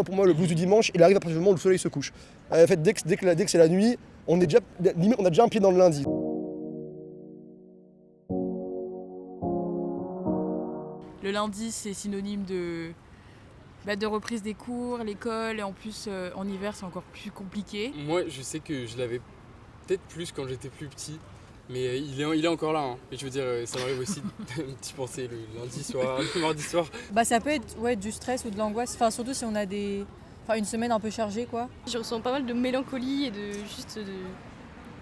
pour moi, le blues du dimanche, il arrive à partir du moment où le soleil se couche. En fait, dès que c'est la nuit, on a déjà un pied dans le lundi. Le lundi, c'est synonyme de reprise des cours, l'école, et en plus, en hiver, c'est encore plus compliqué. Moi, je sais que je l'avais peut-être plus quand j'étais plus petit, mais il est encore là. Hein. Et je veux dire, ça m'arrive aussi d'y penser le lundi soir, le mardi soir. Ça peut être du stress ou de l'angoisse, surtout si on a une semaine un peu chargée, quoi. Je ressens pas mal de mélancolie et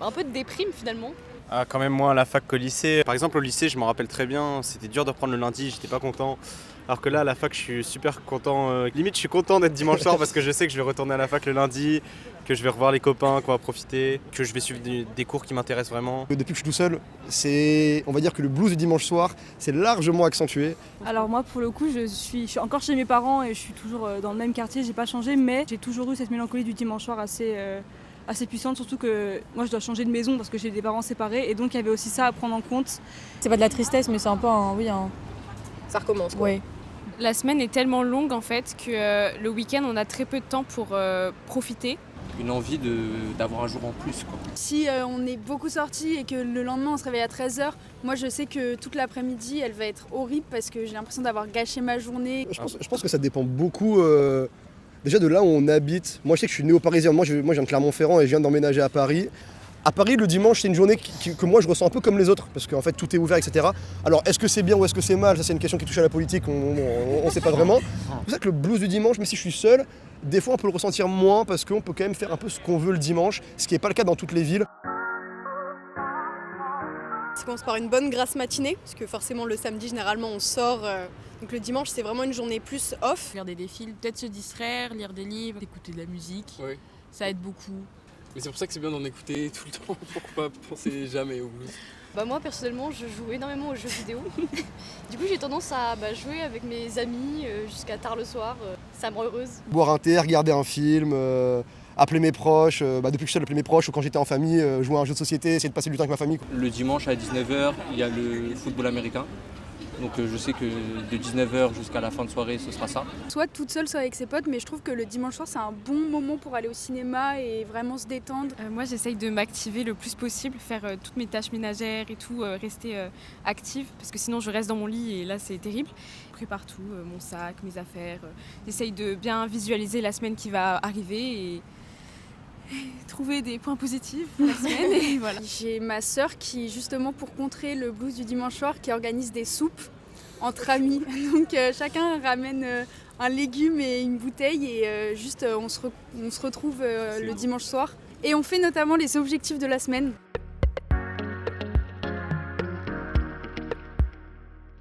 un peu de déprime finalement. Ah, quand même moins à la fac qu'au lycée. Par exemple au lycée, je me rappelle très bien, c'était dur de reprendre le lundi, j'étais pas content. Alors que là à la fac je suis super content, limite je suis content d'être dimanche soir parce que je sais que je vais retourner à la fac le lundi, que je vais revoir les copains, qu'on va profiter, que je vais suivre des cours qui m'intéressent vraiment. Depuis que je suis tout seul, on va dire que le blues du dimanche soir, c'est largement accentué. Alors moi pour le coup je suis encore chez mes parents et je suis toujours dans le même quartier, j'ai pas changé, mais j'ai toujours eu cette mélancolie du dimanche soir assez puissante, surtout que moi je dois changer de maison parce que j'ai des parents séparés et donc il y avait aussi ça à prendre en compte. C'est pas de la tristesse mais c'est un peu Ça recommence quoi. Ouais. La semaine est tellement longue en fait que le week-end on a très peu de temps pour profiter. Une envie d'avoir un jour en plus, quoi. Si on est beaucoup sortis et que le lendemain on se réveille à 13h, moi je sais que toute l'après-midi elle va être horrible parce que j'ai l'impression d'avoir gâché ma journée. Je pense que ça dépend beaucoup déjà de là où on habite. Moi je sais que je suis néo-parisien, moi je viens de Clermont-Ferrand et je viens d'emménager à Paris. À Paris, le dimanche, c'est une journée que moi je ressens un peu comme les autres, parce qu'en fait tout est ouvert, etc. Alors est-ce que c'est bien ou est-ce que c'est mal? Ça c'est une question qui touche à la politique, on sait pas vraiment. C'est pour ça que le blues du dimanche, même si je suis seul, des fois on peut le ressentir moins, parce qu'on peut quand même faire un peu ce qu'on veut le dimanche, ce qui n'est pas le cas dans toutes les villes. Ça commence par une bonne grasse matinée, parce que forcément le samedi généralement on sort, donc le dimanche c'est vraiment une journée plus off. Regarder des films, peut-être se distraire, lire des livres, écouter de la musique, Oui. ça aide beaucoup. Mais c'est pour ça que c'est bien d'en écouter tout le temps, pour pas penser jamais au blues. Moi personnellement je joue énormément aux jeux vidéo. Du coup j'ai tendance à jouer avec mes amis jusqu'à tard le soir, ça me rend heureuse. Boire un thé, regarder un film, appeler mes proches, depuis que je suis seul, appeler mes proches, ou quand j'étais en famille, jouer à un jeu de société, essayer de passer du temps avec ma famille. Le dimanche à 19h, il y a le football américain. Donc je sais que de 19h jusqu'à la fin de soirée, ce sera ça. Soit toute seule, soit avec ses potes, mais je trouve que le dimanche soir c'est un bon moment pour aller au cinéma et vraiment se détendre. Moi j'essaye de m'activer le plus possible, faire toutes mes tâches ménagères et tout, rester active parce que sinon je reste dans mon lit et là c'est terrible. Je prépare tout, mon sac, mes affaires, j'essaye de bien visualiser la semaine qui va arriver et trouver des points positifs pour la semaine et voilà. J'ai ma sœur qui, justement pour contrer le blues du dimanche soir, qui organise des soupes entre amis. Donc chacun ramène un légume et une bouteille et on se retrouve le dimanche soir. Et on fait notamment les objectifs de la semaine.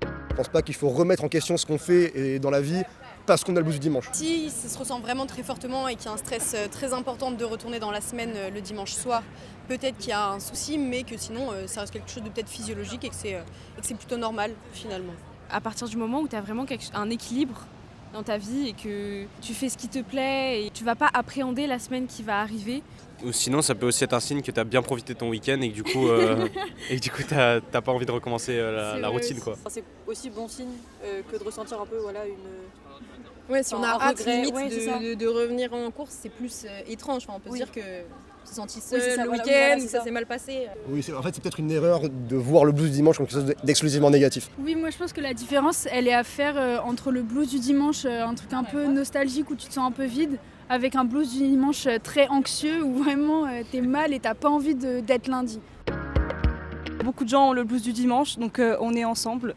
Je pense pas qu'il faut remettre en question ce qu'on fait dans la vie parce qu'on a le blues du dimanche. Si ça se ressent vraiment très fortement et qu'il y a un stress très important de retourner dans la semaine le dimanche soir, peut-être qu'il y a un souci, mais que sinon ça reste quelque chose de peut-être physiologique et que c'est plutôt normal finalement. À partir du moment où tu as vraiment un équilibre dans ta vie et que tu fais ce qui te plaît et tu vas pas appréhender la semaine qui va arriver. Ou sinon ça peut aussi être un signe que tu as bien profité de ton week-end et que du coup t'as pas envie de recommencer la routine, quoi. C'est aussi bon signe que de ressentir un peu Si on a hâte regret, limite de revenir en course, c'est plus étrange. On peut se dire que on s'est senti seul c'est ça, le voilà, week-end, c'est ça ça. s'est mal passé. Oui, c'est peut-être une erreur de voir le blues du dimanche comme quelque chose d'exclusivement négatif. Oui, moi je pense que la différence elle est à faire entre le blues du dimanche, un truc un peu nostalgique où tu te sens un peu vide, avec un blues du dimanche très anxieux où vraiment t'es mal et t'as pas envie d'être lundi. Beaucoup de gens ont le blues du dimanche, donc on est ensemble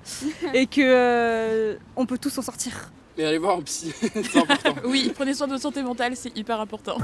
et que on peut tous s'en sortir. Mais allez voir un psy, c'est important. Oui, prenez soin de votre santé mentale, c'est hyper important.